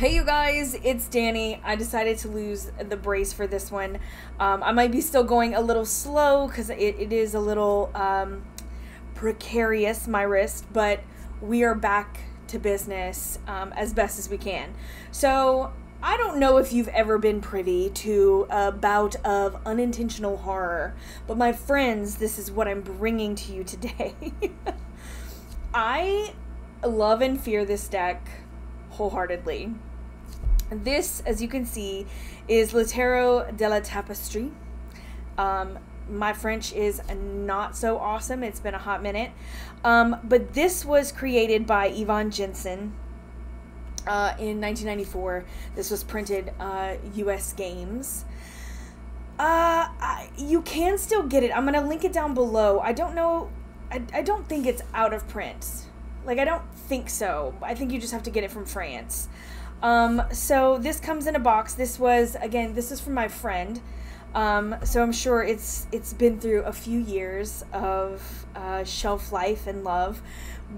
Hey you guys, it's Dani. I decided to lose the brace for this one. I might be still going a little slow because it is a little precarious, my wrist, but we are back to business as best as we can. So I don't know if you've ever been privy to a bout of unintentional horror, but my friends, this is what I'm bringing to you today. I love and fear this deck wholeheartedly. This, as you can see, is Le Tarot de la Tapisserie. My French is not so awesome. It's been a hot minute. But this was created by Yvonne Jensen in 1994. This was printed US Games. You can still get it. I'm going to link it down below. I don't know. I don't think it's out of print. Like, I don't think so. I think you just have to get it from France. So this comes in a box. This is from my friend. So I'm sure it's been through a few years of shelf life and love.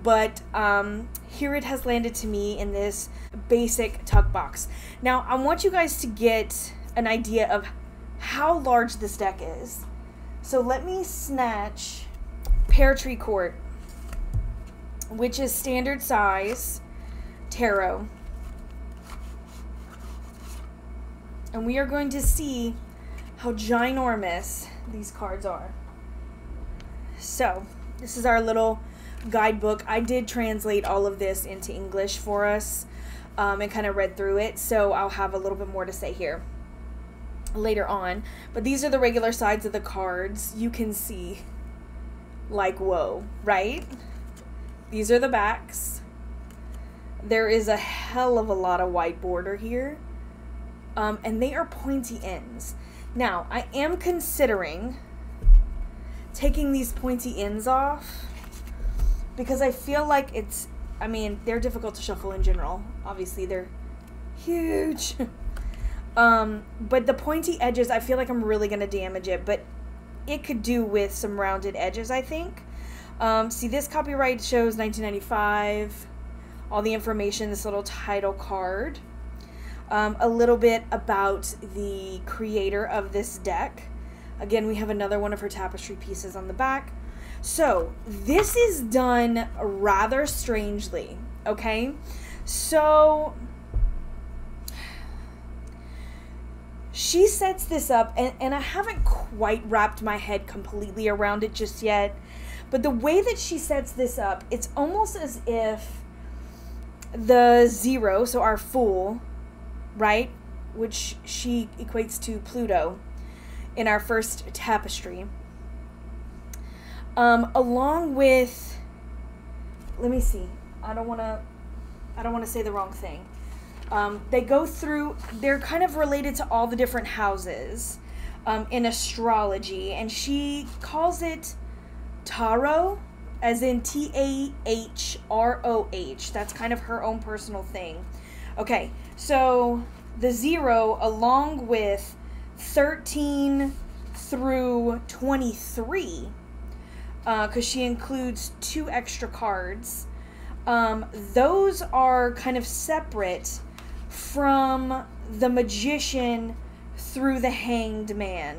But here it has landed to me in this basic tuck box. Now, I want you guys to get an idea of how large this deck is. So let me snatch Pear Tree Court, which is standard size tarot. And we are going to see how ginormous these cards are. So, this is our little guidebook. I did translate all of this into English for us and kind of read through it. So, I'll have a little bit more to say here later on. But these are the regular sides of the cards. You can see, like, whoa, right? These are the backs. There is a hell of a lot of white border here. And they are pointy ends. Now, I am considering taking these pointy ends off because I feel like they're difficult to shuffle in general. Obviously, they're huge. But the pointy edges, I feel like I'm really going to damage it. But it could do with some rounded edges, I think. See, this copyright shows 1995. All the information, this little title card. A little bit about the creator of this deck. Again, we have another one of her tapestry pieces on the back. So, this is done rather strangely, okay? So, she sets this up, and I haven't quite wrapped my head completely around it just yet, but the way that she sets this up, it's almost as if the zero, so our Fool, right, which she equates to Pluto in our first tapestry, along with, let me see, I don't want to say the wrong thing. They go through, they're kind of related to all the different houses in astrology, and she calls it tarot, as in Tahroh. That's kind of her own personal thing. Okay, so the zero, along with 13 through 23, because she includes 2 extra cards, those are kind of separate from the Magician through the Hanged Man,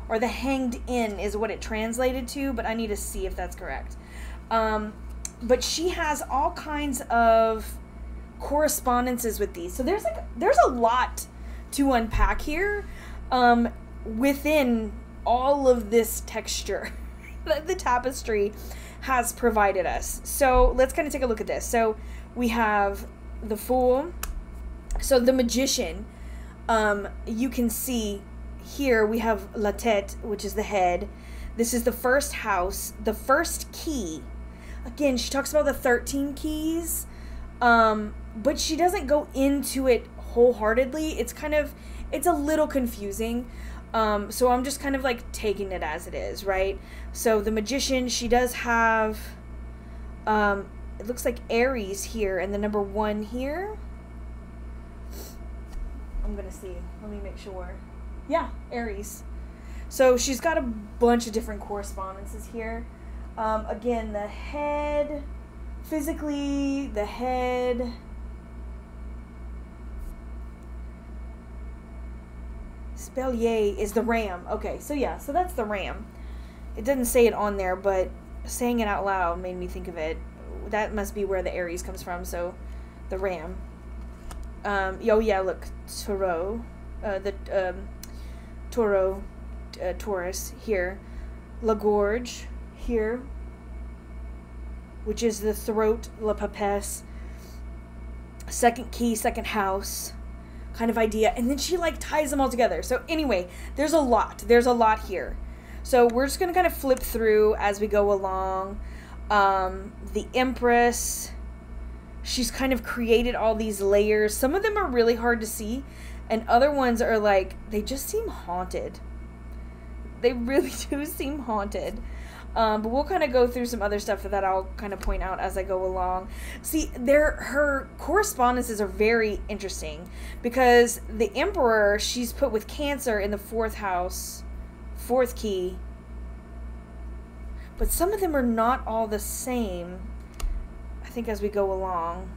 or the Hanged In is what it translated to, but I need to see if that's correct. But she has all kinds of correspondences with these, so there's a lot to unpack here within all of this texture that the tapestry has provided us. So let's kind of take a look at this. So we have the Fool. So the Magician, you can see here we have la tête, which is the head. This is the first house, the first key. Again, she talks about the 13 keys, but she doesn't go into it wholeheartedly. It's a little confusing. So I'm just kind of like taking it as it is, right? So the Magician, she does have, it looks like Aries here and the number 1 here. I'm going to see. Let me make sure. Yeah, Aries. So she's got a bunch of different correspondences here. Again, the head, physically, the head Spellier is the ram. Okay, so yeah, so that's the ram. It doesn't say it on there, but saying it out loud made me think of it. That must be where the Aries comes from, so the ram. Oh yeah, look, Taureau. Taureau, Taurus here. La Gorge here, which is the throat, La Papesse. Second key, second house kind of idea. And then she like ties them all together. So anyway, there's a lot. There's a lot here. So we're just going to kind of flip through as we go along. The Empress, she's kind of created all these layers. Some of them are really hard to see, and other ones are like, they just seem haunted. They really do seem haunted. But we'll kind of go through some other stuff that I'll kind of point out as I go along. See, her correspondences are very interesting because the Emperor, she's put with Cancer in the 4th house, 4th key. But some of them are not all the same, I think, as we go along.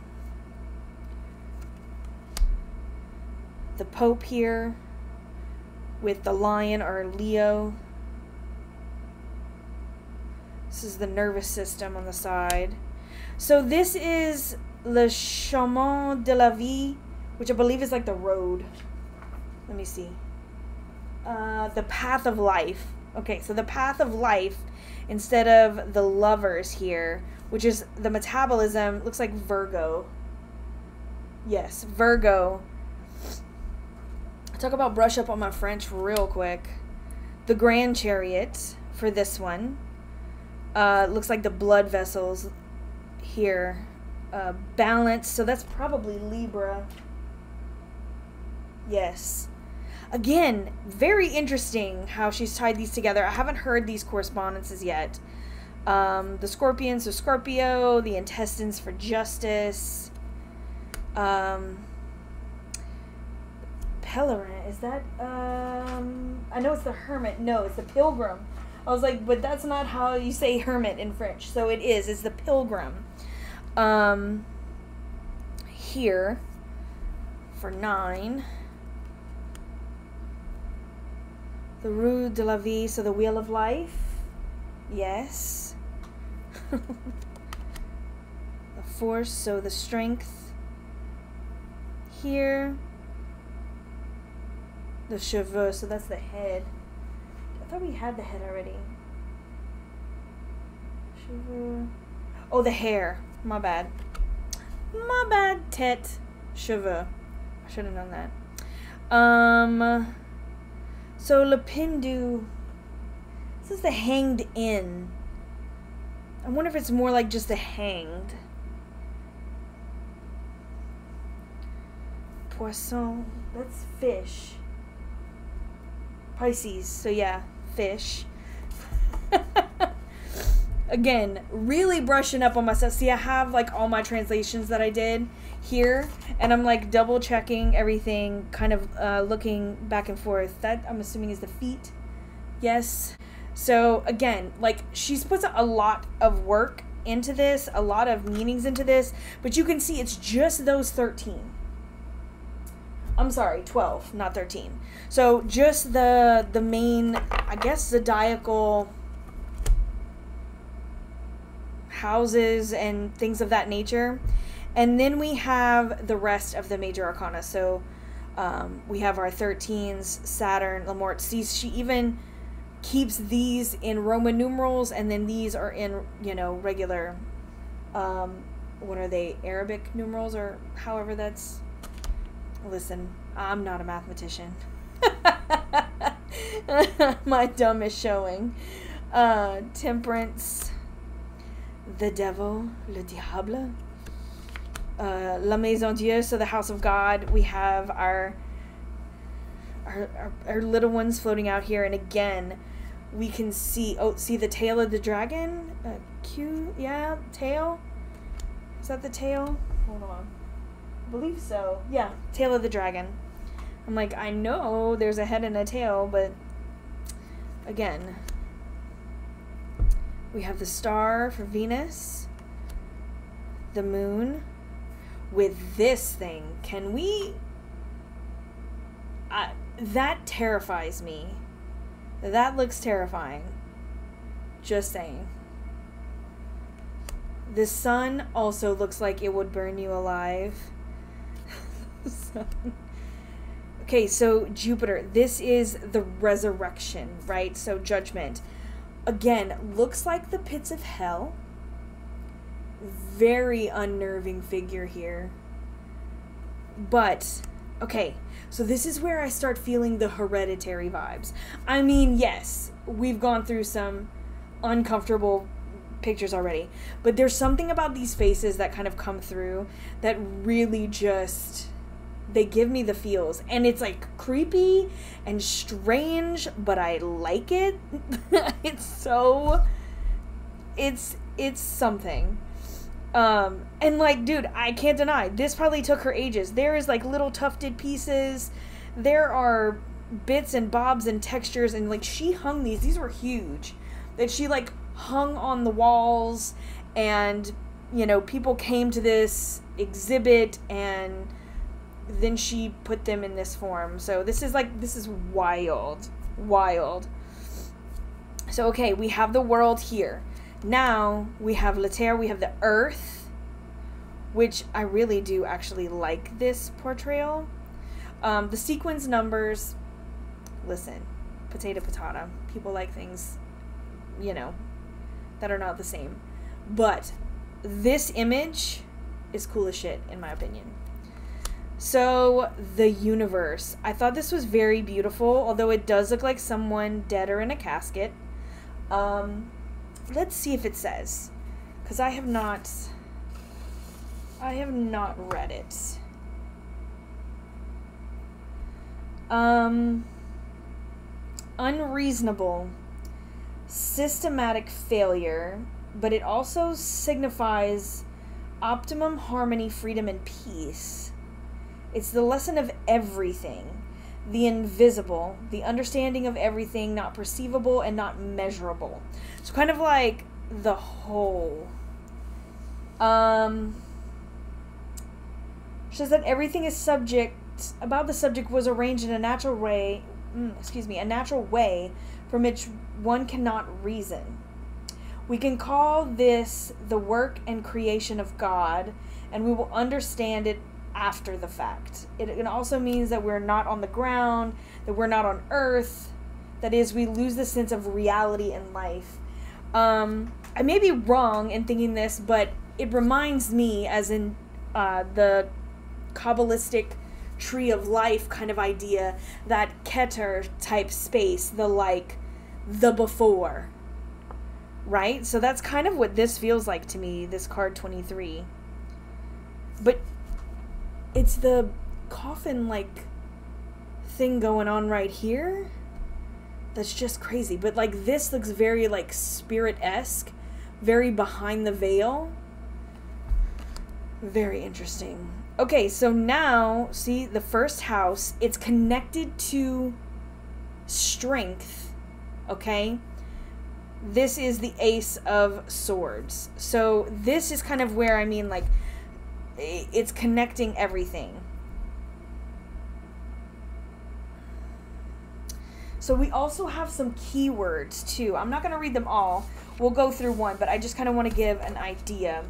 The Pope here with the Lion or Leo. This is the nervous system on the side. So this is Le Chemin de la Vie, which I believe is like the road. Let me see. The path of life. Okay, so the path of life instead of the lovers here, which is the metabolism, looks like Virgo. Yes, Virgo. Talk about brush up on my French real quick. The Grand Chariot for this one. Looks like the blood vessels here. Balance, so that's probably Libra. Yes. Again, very interesting how she's tied these together. I haven't heard these correspondences yet. The Scorpions, so Scorpio, the intestines for justice. Pelerin, is that, I know it's the Hermit. No, it's the Pilgrim. I was like, but that's not how you say hermit in French. So it is. It's the Pilgrim. Here, for 9. The Rue de la Vie, so the Wheel of Life. Yes. The Force, so the Strength. Here. The Cheveux, so that's the head. I thought we had the head already. Cheveux. Oh, the hair. My bad. My bad. Tête. Cheveux. I should have known that. So Le Pendu. This is the Hanged In. I wonder if it's more like just the hanged. Poisson. That's fish. Pisces. So yeah, fish. Again, really brushing up on myself. See, I have like all my translations that I did here, and I'm like double checking everything, kind of looking back and forth. That I'm assuming is the feet. Yes. So again, like she's put a lot of work into this, a lot of meanings into this, but you can see it's just those 13. I'm sorry, 12, not 13. So just the main, I guess, zodiacal houses and things of that nature. And then we have the rest of the major arcana. So we have our 13s, Saturn, Lamort. See, she even keeps these in Roman numerals, and then these are in, you know, regular, what are they, Arabic numerals, or however that's... Listen, I'm not a mathematician. My dumb is showing. Temperance, the devil, le diable. La Maison Dieu, so the house of God. We have our little ones floating out here, and again, we can see, see the tail of the dragon? Yeah, tail? Is that the tail? Hold on. I believe so. Yeah, tail of the dragon. I'm like, I know there's a head and a tail, but again, we have the star for Venus, the moon. With this thing, can we... that terrifies me. That looks terrifying. Just saying. The sun also looks like it would burn you alive. Okay, so Jupiter. This is the resurrection, right? So judgment. Again, looks like the pits of hell. Very unnerving figure here. But, okay, so this is where I start feeling the hereditary vibes. I mean, yes, we've gone through some uncomfortable pictures already, but there's something about these faces that kind of come through that really just, they give me the feels. And it's like creepy and strange, but I like it. It's so, it's something. And like, dude, I can't deny, this probably took her ages. There is like little tufted pieces. There are bits and bobs and textures, and like she hung these were huge, that she like hung on the walls, and you know, people came to this exhibit and then she put them in this form. So this is wild. So okay, we have the world here. Now we have La Terre, we have the earth, which I really do actually like this portrayal. The sequence numbers, listen, potato. People like things, you know, that are not the same. But this image is cool as shit, in my opinion. So, the universe. I thought this was very beautiful, although it does look like someone dead or in a casket. Let's see if it says, because I have not read it. Unreasonable, systematic failure, but it also signifies optimum harmony, freedom, and peace. It's the lesson of everything, the invisible, the understanding of everything, not perceivable and not measurable. So kind of like the whole. Says that everything is about the subject was arranged in a natural way, a natural way from which one cannot reason. We can call this the work and creation of God, and we will understand it after the fact. It also means that we're not on the ground, that we're not on earth. That is, we lose the sense of reality in life. I may be wrong in thinking this, but it reminds me, as in the Kabbalistic tree of life kind of idea, that Keter type space, the before. Right? So that's kind of what this feels like to me, this card 23. But it's the coffin-like thing going on right here that's just crazy. But like this looks very like spirit-esque, very behind the veil. Very interesting. Okay, so now, see, the first house, it's connected to strength, okay? This is the Ace of Swords. So this is kind of where, I mean, like, it's connecting everything. So we also have some keywords, too. I'm not going to read them all. We'll go through one, but I just kind of want to give an idea.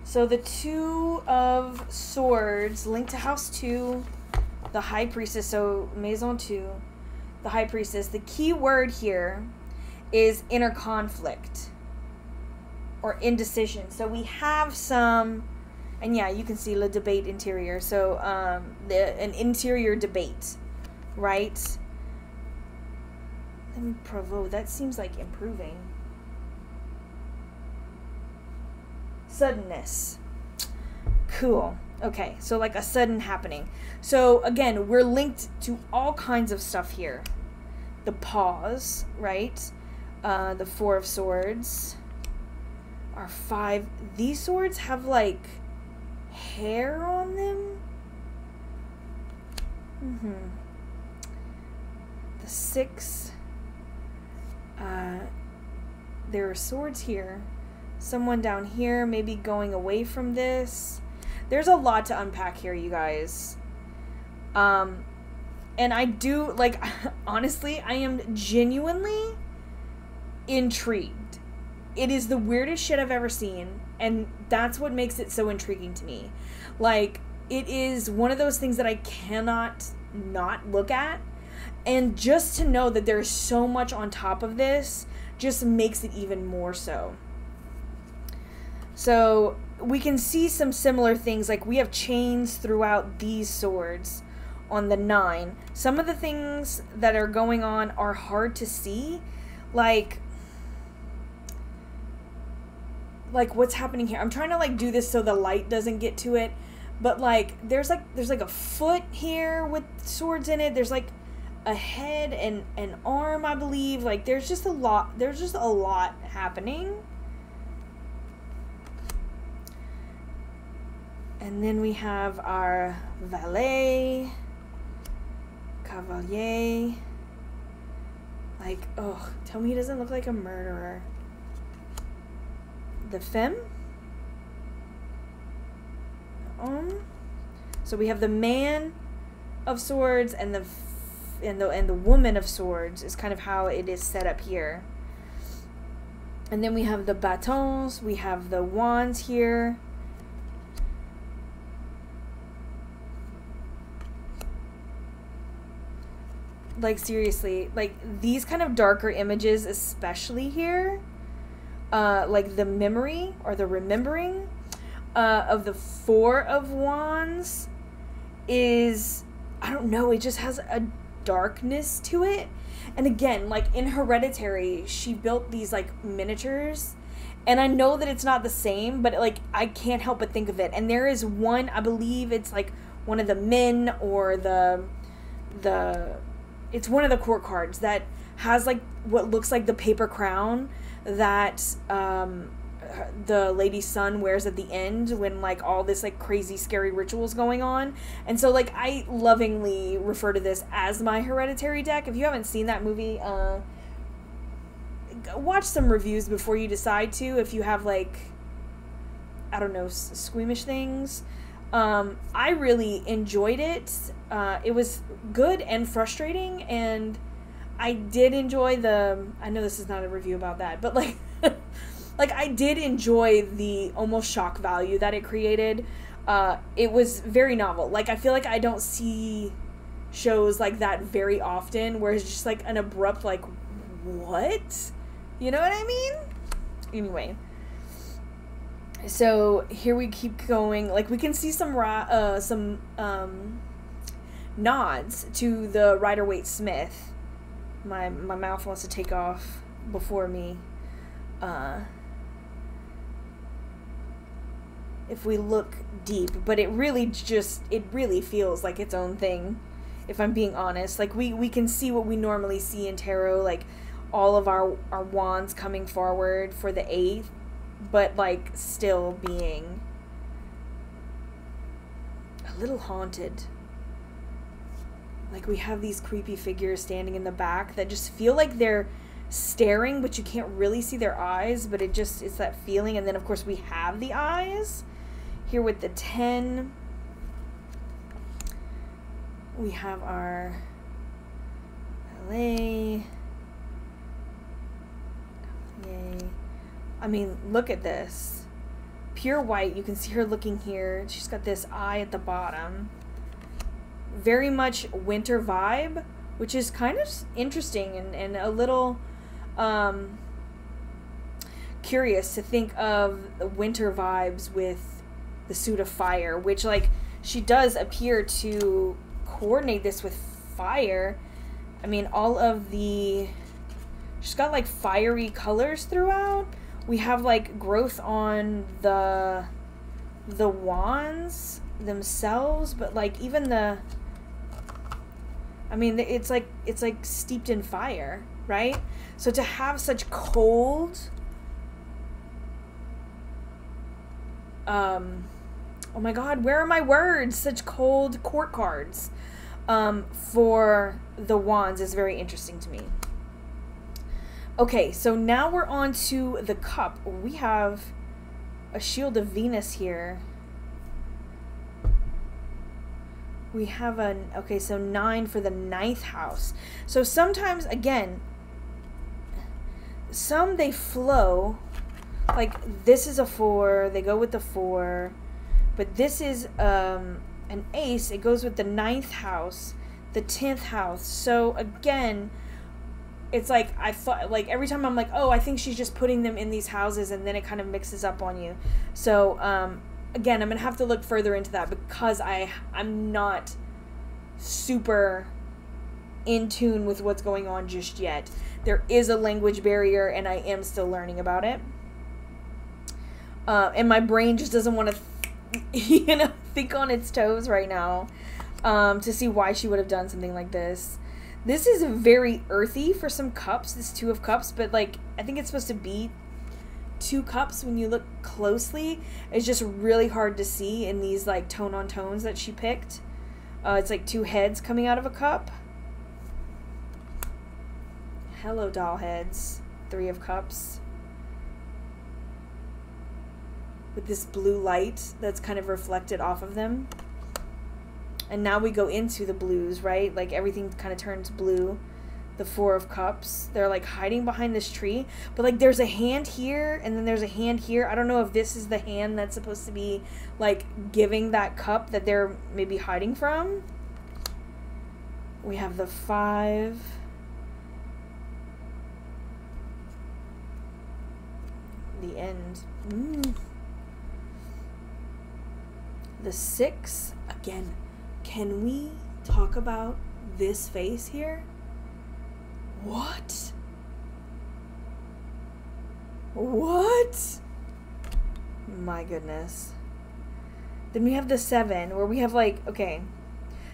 So the Two of Swords, linked to House 2, the High Priestess, so Maison 2, the High Priestess. The key word here is inner conflict or indecision. So we have some, and yeah, you can see the debate interior. So an interior debate, right? Let me provoke. That seems like improving. Suddenness. Cool. Okay, so like a sudden happening. So again, we're linked to all kinds of stuff here. The pause, right? The Four of Swords are 5. These swords have like hair on them. The 6. There are swords here. Someone down here maybe going away from this. There's a lot to unpack here, you guys. And I do, like, honestly, I am genuinely intrigued. It is the weirdest shit I've ever seen, and that's what makes it so intriguing to me. Like, it is one of those things that I cannot not look at, and just to know that there's so much on top of this just makes it even more so. So, we can see some similar things, like we have chains throughout these swords on the 9. Some of the things that are going on are hard to see, like what's happening here. I'm trying to like do this so the light doesn't get to it, but like there's like a foot here with swords in it. There's like a head and an arm, I believe. Like there's just a lot happening. And then we have our valet, cavalier. Like, oh, tell me he doesn't look like a murderer. The femme. So we have the man of swords and the woman of swords is kind of how it is set up here. And then we have the batons. We have the wands here. Like seriously, like these kind of darker images, especially here, like the memory or the remembering of the 4 of Wands is, I don't know, it just has a darkness to it. And again, like in Hereditary, she built these like miniatures, and I know that it's not the same, but like I can't help but think of it. And there is one, I believe it's like one of the men or it's one of the court cards that has like what looks like the paper crown that the lady's son wears at the end when like all this like crazy scary rituals going on. And so like I lovingly refer to this as my Hereditary deck. If you haven't seen that movie, watch some reviews before you decide to, if you have like, I don't know, squeamish things. I really enjoyed it. It was good and frustrating, and I did enjoy I know this is not a review about that, but like, like I did enjoy the almost shock value that it created. It was very novel. Like I feel like I don't see shows like that very often, where it's just like an abrupt like, what? You know what I mean? Anyway. So here we keep going. Like we can see some nods to the Rider-Waite-Smith. My mouth wants to take off before me. If we look deep, but it really feels like its own thing, if I'm being honest. Like we can see what we normally see in tarot, like all of our wands coming forward for the 8th, but like still being a little haunted. Like we have these creepy figures standing in the back that just feel like they're staring, but you can't really see their eyes, but it's that feeling. And then of course we have the eyes here with the 10. We have our valet. Yay. I mean, look at this. Pure white. You can see her looking here. She's got this eye at the bottom. Very much winter vibe, which is kind of interesting and a little curious to think of the winter vibes with the suit of fire, which like she does appear to coordinate this with fire. I mean, all of she's got like fiery colors throughout. We have like growth on the wands themselves, but like even I mean, it's like steeped in fire, right? So to have such cold, oh my God, where are my words? Such cold court cards for the wands is very interesting to me. Okay, so now we're on to the cup. We have a shield of Venus here. We have okay, so 9 for the 9th house. So sometimes, again, some they flow. Like this is a 4, they go with the 4. But this is an ace, it goes with the 9th house, the 10th house. So again, it's like I thought, like every time I'm like, oh, I think she's just putting them in these houses, and then it kind of mixes up on you. So again, I'm gonna have to look further into that because I'm not super in tune with what's going on just yet. There is a language barrier, and I am still learning about it. And my brain just doesn't want to, think on its toes right now to see why she would have done something like this. This is very earthy for some cups, this 2 of cups, but like I think it's supposed to be 2 cups when you look closely. It's just really hard to see in these like tone on tones that she picked. It's like 2 heads coming out of a cup. Hello, doll heads. 3 of cups. With this blue light that's kind of reflected off of them. And now we go into the blues, right? Like everything kind of turns blue. The 4 of cups. They're like hiding behind this tree. But like there's a hand here and then there's a hand here. I don't know if this is the hand that's supposed to be like giving that cup that they're maybe hiding from. We have the 5. The end. The 6. Again, can we talk about this face here? What? What? My goodness. Then we have the 7 where we have like, okay.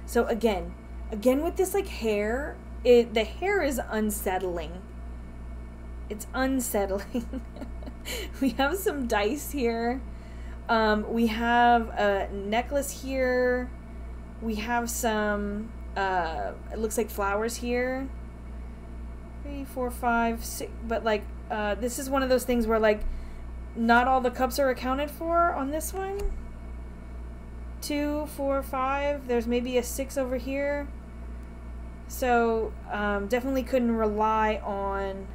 So again with this like hair, the hair is unsettling. It's unsettling. We have some dice here. We have a necklace here. We have some, it looks like flowers here. 3, 4, 5, 6. But like, this is one of those things where like, not all the cups are accounted for on this one. 2, 4, 5. There's maybe a 6 over here. So, definitely couldn't rely on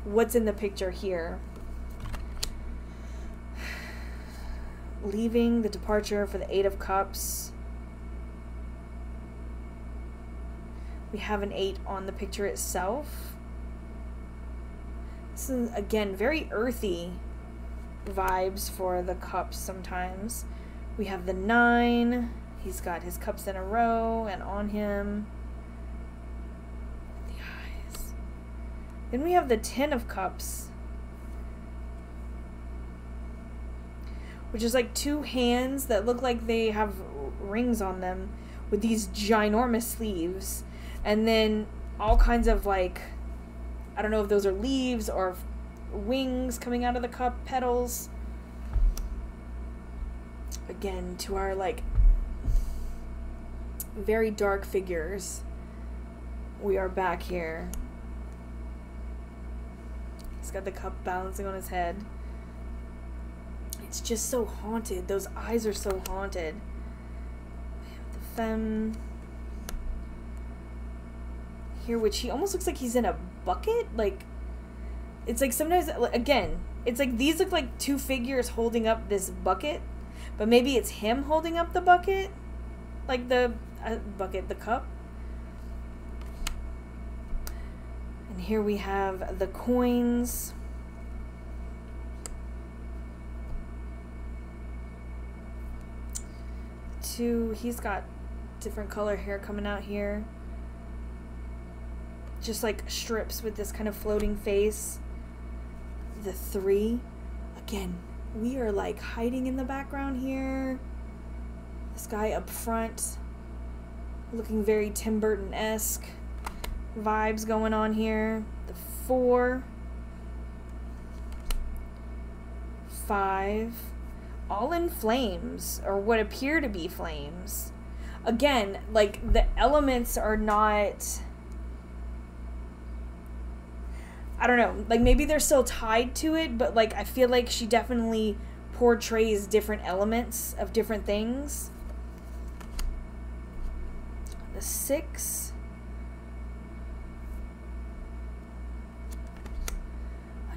what's in the picture here. Leaving the departure for the 8 of cups. We have an 8 on the picture itself. This is, again, very earthy vibes for the cups sometimes. We have the 9. He's got his cups in a row and on him. The eyes. Then we have the 10 of cups, which is like 2 hands that look like they have rings on them with these ginormous sleeves. And then all kinds of like, I don't know if those are leaves or wings coming out of the cup, petals. Again, to our like very dark figures. We are back here. He's got the cup balancing on his head. It's just so haunted. Those eyes are so haunted. We have the femme here, which he almost looks like he's in a bucket. Like, it's like sometimes, again, it's like these look like 2 figures holding up this bucket, but maybe it's him holding up the bucket, like the bucket, the cup. And here we have the coins. He's got different color hair coming out here. Just like strips with this kind of floating face. The 3. Again, we are like hiding in the background here. This guy up front looking very Tim Burton-esque vibes going on here. The 4. 5. All in flames, or what appear to be flames. Again, like the elements are not, I don't know, like maybe they're still tied to it, but like I feel like she definitely portrays different elements of different things. The 6.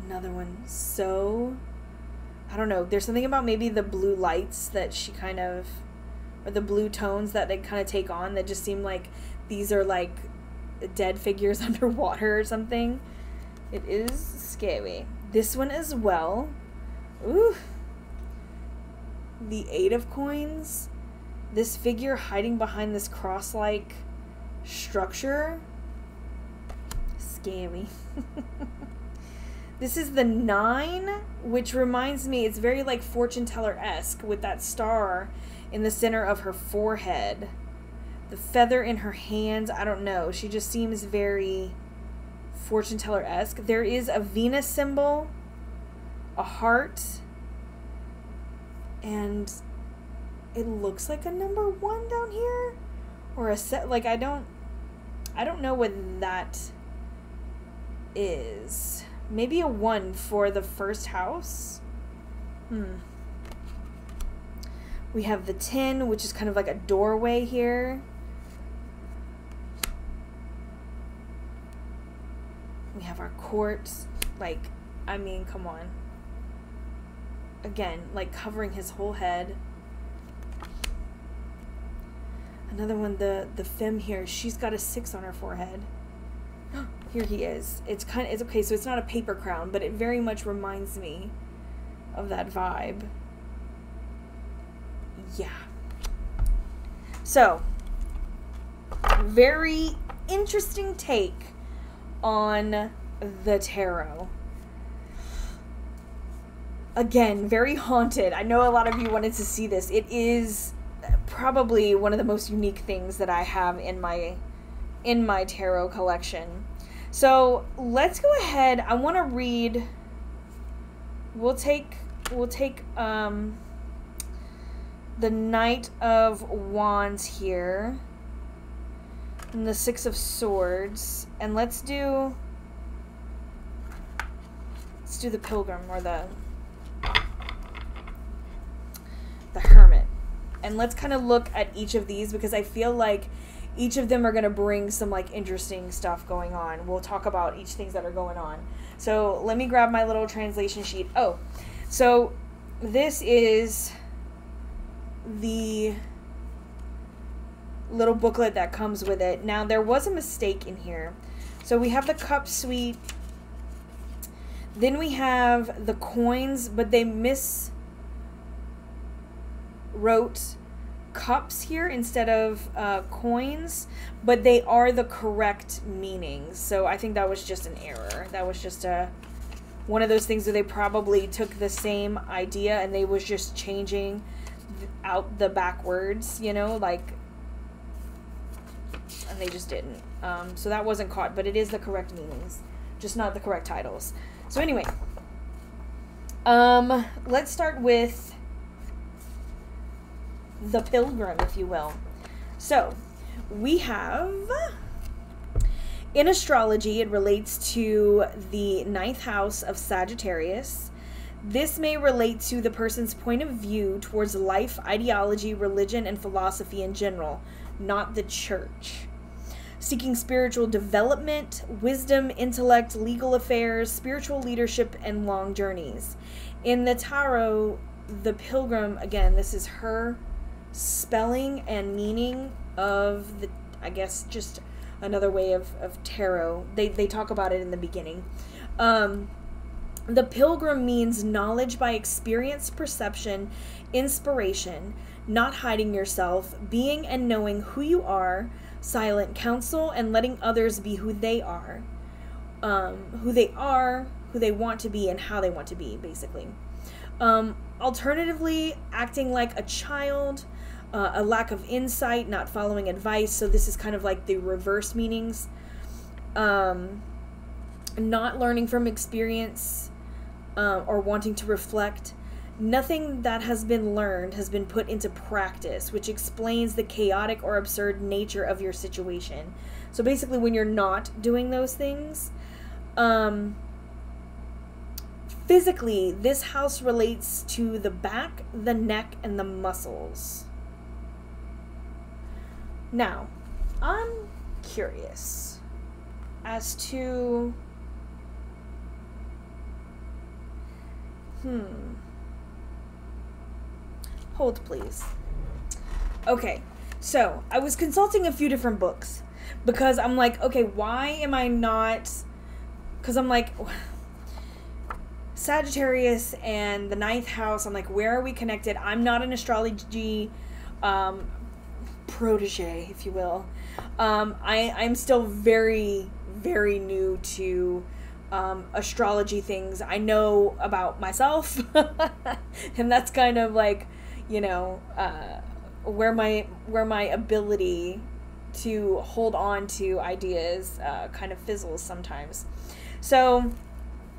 Another one. So, I don't know. There's something about maybe the blue lights that she kind of, or the blue tones that they kind of take on that just seem like these are like dead figures underwater or something. It is scary. This one as well. Ooh. The 8 of coins. This figure hiding behind this cross-like structure. Scary. This is the 9, which reminds me, it's very like fortune teller-esque with that star in the center of her forehead. The feather in her hands, I don't know. She just seems very fortune teller-esque. There is a Venus symbol, a heart, and it looks like a number 1 down here, or a set. Like I don't know what that is. Maybe a 1 for the first house. We have the 10, which is kind of like a doorway here. We have our court. Like, I mean, come on. Again, like covering his whole head. Another one, the femme here. She's got a 6 on her forehead. Here he is. It's okay, so it's not a paper crown, but it very much reminds me of that vibe. Yeah. So, very interesting take on the tarot. Again, very haunted. I know a lot of you wanted to see this. It is probably one of the most unique things that I have in my tarot collection. So let's go ahead. I want to read. We'll take the Knight of Wands here and the 6 of Swords, and let's do the Pilgrim, or the Hermit, and let's kind of look at each of these, because I feel like each of them are going to bring some like interesting stuff going on. We'll talk about each things that are going on. So let me grab my little translation sheet. Oh, so this is the little booklet that comes with it. Now there was a mistake in here. So we have the cup suite. Then we have the coins, but they miswrote cups here instead of coins, but they are the correct meanings. So I think that was just an error. That was just one of those things where they probably took the same idea and they was just changing out the back words, you know, like, and they just didn't. So that wasn't caught, but it is the correct meanings, just not the correct titles. So anyway, let's start with the Pilgrim, if you will. So we have, in astrology, it relates to the 9th house of Sagittarius. This may relate to the person's point of view towards life, ideology, religion, and philosophy in general, not the church. Seeking spiritual development, wisdom, intellect, legal affairs, spiritual leadership, and long journeys. In the tarot, the Pilgrim, again, this is her spelling and meaning of the, I guess, just another way of tarot. They talk about it in the beginning. The Pilgrim means knowledge by experience, perception, inspiration, not hiding yourself, being and knowing who you are, silent counsel, and letting others be who they are, who they want to be, and how they want to be, basically. Alternatively, acting like a child, a lack of insight, not following advice. So this is kind of like the reverse meanings. Not learning from experience, or wanting to reflect. Nothing that has been learned has been put into practice, which explains the chaotic or absurd nature of your situation. So basically, when you're not doing those things, physically, this house relates to the back, the neck, and the muscles. Now, I'm curious as to... Hold, please. Okay, so I was consulting a few different books because I'm like, okay, why am I not... Because I'm like... Sagittarius and the 9th house, I'm like, where are we connected? I'm not an astrology protege, if you will. I'm still very, very new to astrology things. I know about myself, and that's kind of like, you know, where my ability to hold on to ideas kind of fizzles sometimes. So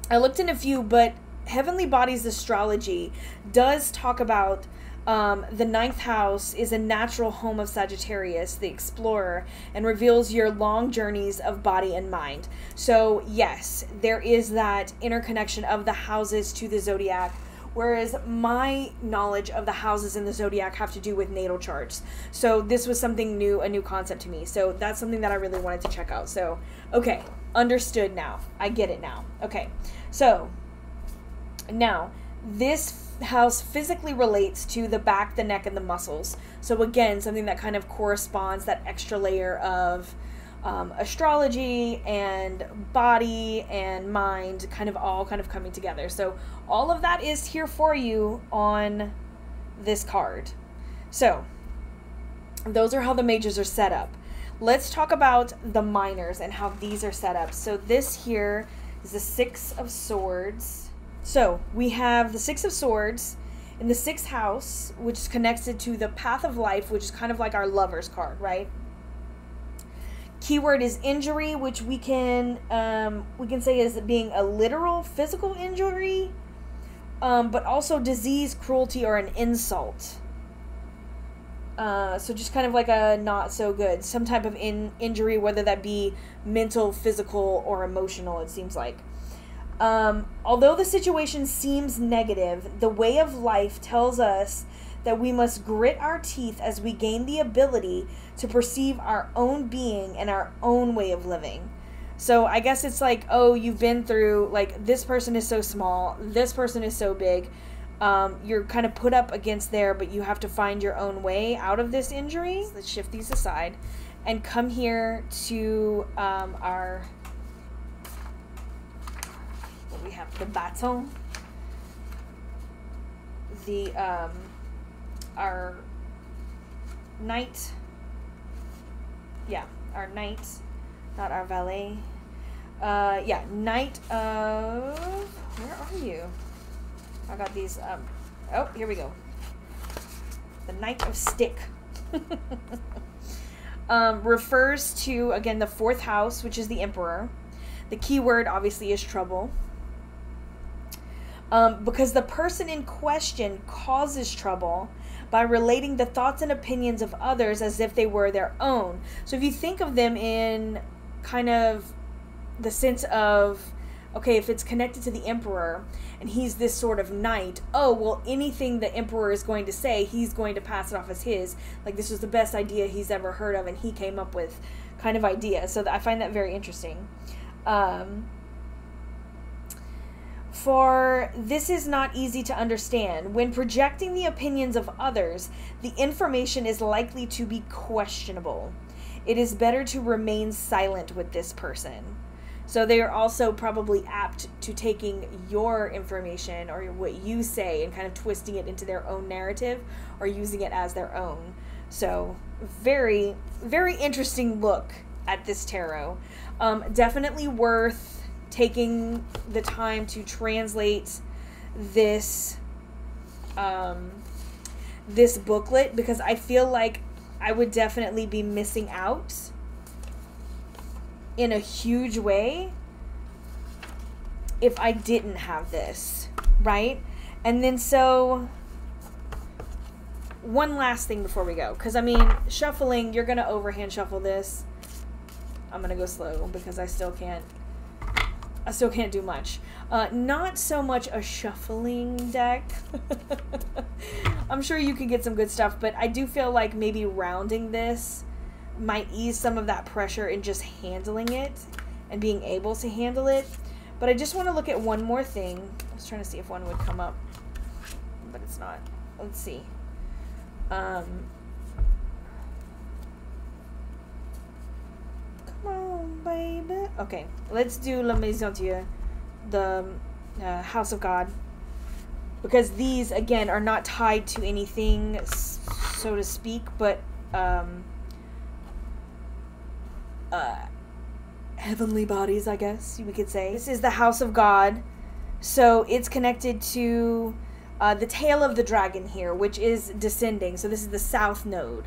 I looked in a few, but Heavenly Bodies Astrology does talk about the 9th house is a natural home of Sagittarius, the explorer, and reveals your long journeys of body and mind. So yes, there is that interconnection of the houses to the zodiac, whereas my knowledge of the houses in the zodiac have to do with natal charts. So this was something new, a new concept to me. So that's something that I really wanted to check out. So, okay, understood now. I get it now. Okay, so now this house physically relates to the back, the neck, and the muscles. So again, something that kind of corresponds, that extra layer of astrology and body and mind all coming together. So all of that is here for you on this card. So those are how the majors are set up. Let's talk about the minors and how these are set up. So this here is the 6 of Swords. So we have the 6 of Swords in the 6th house, which is connected to the path of life, which is kind of like our Lover's card, right? Keyword is injury, which we can say is being a literal physical injury, but also disease, cruelty, or an insult. So just kind of like a not so good, some type of injury, whether that be mental, physical, or emotional, it seems like. Although the situation seems negative, the way of life tells us that we must grit our teeth as we gain the ability to perceive our own being and our own way of living. So I guess it's like, oh, you've been through, like, this person is so small, this person is so big. You're kind of put up against there, but you have to find your own way out of this injury. So let's shift these aside and come here to our... We have the baton, the our knight, our knight, not our valet, knight of, where are you? I got these, oh, here we go, the Knight of Stick. Refers to, again, the 4th house, which is the Emperor. The keyword obviously is trouble. Because the person in question causes trouble by relating the thoughts and opinions of others as if they were their own. So if you think of them in kind of the sense of, okay, if it's connected to the Emperor and he's this sort of knight, oh, well, anything the Emperor is going to say, he's going to pass it off as his. Like, this was the best idea he's ever heard of and he came up with kind of idea. So I find that very interesting. For this is not easy to understand. When projecting the opinions of others, the information is likely to be questionable. It is better to remain silent with this person. So they are also probably apt to taking your information or what you say and kind of twisting it into their own narrative or using it as their own. So very, very interesting look at this tarot. Definitely worth taking the time to translate this this booklet, because I feel like I would definitely be missing out in a huge way if I didn't have this, right? And then so one last thing before we go, because I mean, shuffling, you're gonna overhand shuffle this. I'm gonna go slow because I still can't do much. Not so much a shuffling deck. I'm sure you could get some good stuff, but I do feel like maybe rounding this might ease some of that pressure in just handling it and being able to handle it. But I just want to look at one more thing. I was trying to see if one would come up, but it's not. Let's see. Come on, baby. Okay, let's do La Maison Dieu, the House of God. Because these, again, are not tied to anything, so to speak, but heavenly bodies, I guess we could say. This is the House of God, so it's connected to the tail of the dragon here, which is descending. So this is the south node,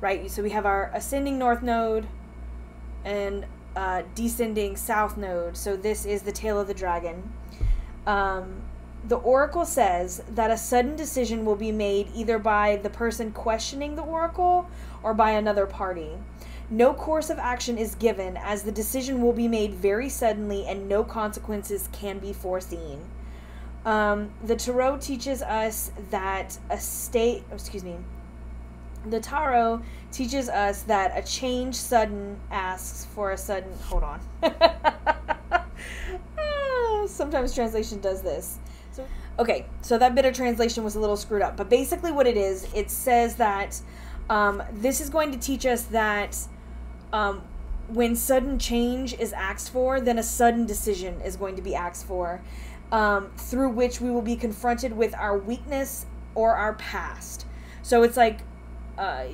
right? So we have our ascending north node and descending south node. So this is the tail of the dragon. The oracle says that a sudden decision will be made either by the person questioning the oracle or by another party. No course of action is given, as the decision will be made very suddenly and no consequences can be foreseen. The tarot teaches us that the tarot teaches us that a change sudden asks for a sudden, hold on. Sometimes translation does this. Okay, so that bit of translation was a little screwed up, but basically what it is, it says that this is going to teach us that when sudden change is asked for, then a sudden decision is going to be asked for, through which we will be confronted with our weakness or our past. So it's like,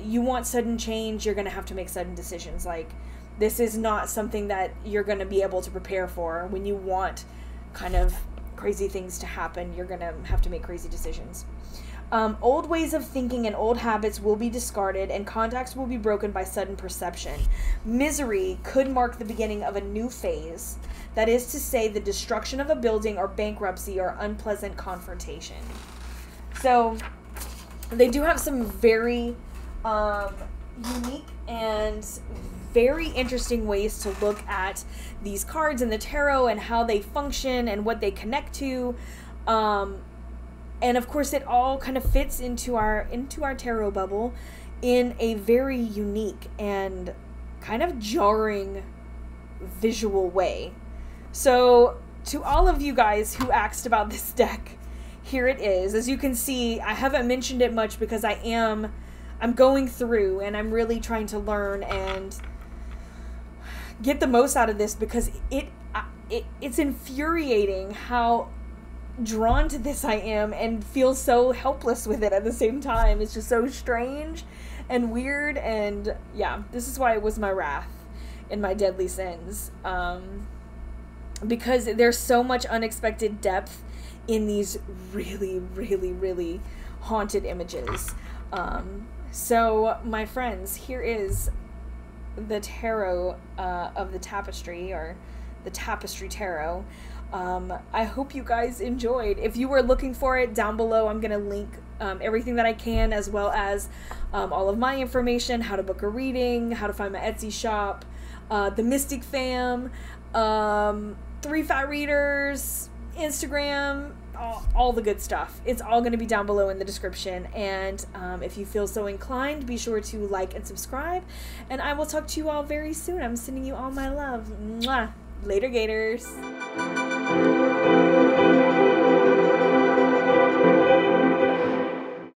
you want sudden change, you're going to have to make sudden decisions. Like, this is not something that you're going to be able to prepare for. When you want kind of crazy things to happen, you're going to have to make crazy decisions. Old ways of thinking and old habits will be discarded, and contacts will be broken by sudden perception. Misery could mark the beginning of a new phase. That is to say, the destruction of a building or bankruptcy or unpleasant confrontation. So, they do have some very unique and very interesting ways to look at these cards in the tarot and how they function and what they connect to. And of course, it all kind of fits into our tarot bubble in a very unique and kind of jarring visual way. So, to all of you guys who asked about this deck, here it is. As you can see, I haven't mentioned it much because I'm going through and I'm really trying to learn and get the most out of this, because it's infuriating how drawn to this I am and feel so helpless with it at the same time. It's just so strange and weird, and yeah, this is why it was my wrath and my deadly sins, because there's so much unexpected depth in these really, really, really haunted images. So my friends, here is the tarot of the Tapisserie, or the Tapisserie tarot. I hope you guys enjoyed. If you were looking for it, down below I'm gonna link everything that I can, as well as all of my information, how to book a reading, how to find my Etsy shop, the Mystic fam, 3 Fat Readers, Instagram, all the good stuff. It's all going to be down below in the description. And if you feel so inclined, be sure to like and subscribe. And I will talk to you all very soon. I'm sending you all my love. Mwah. Later, Gators.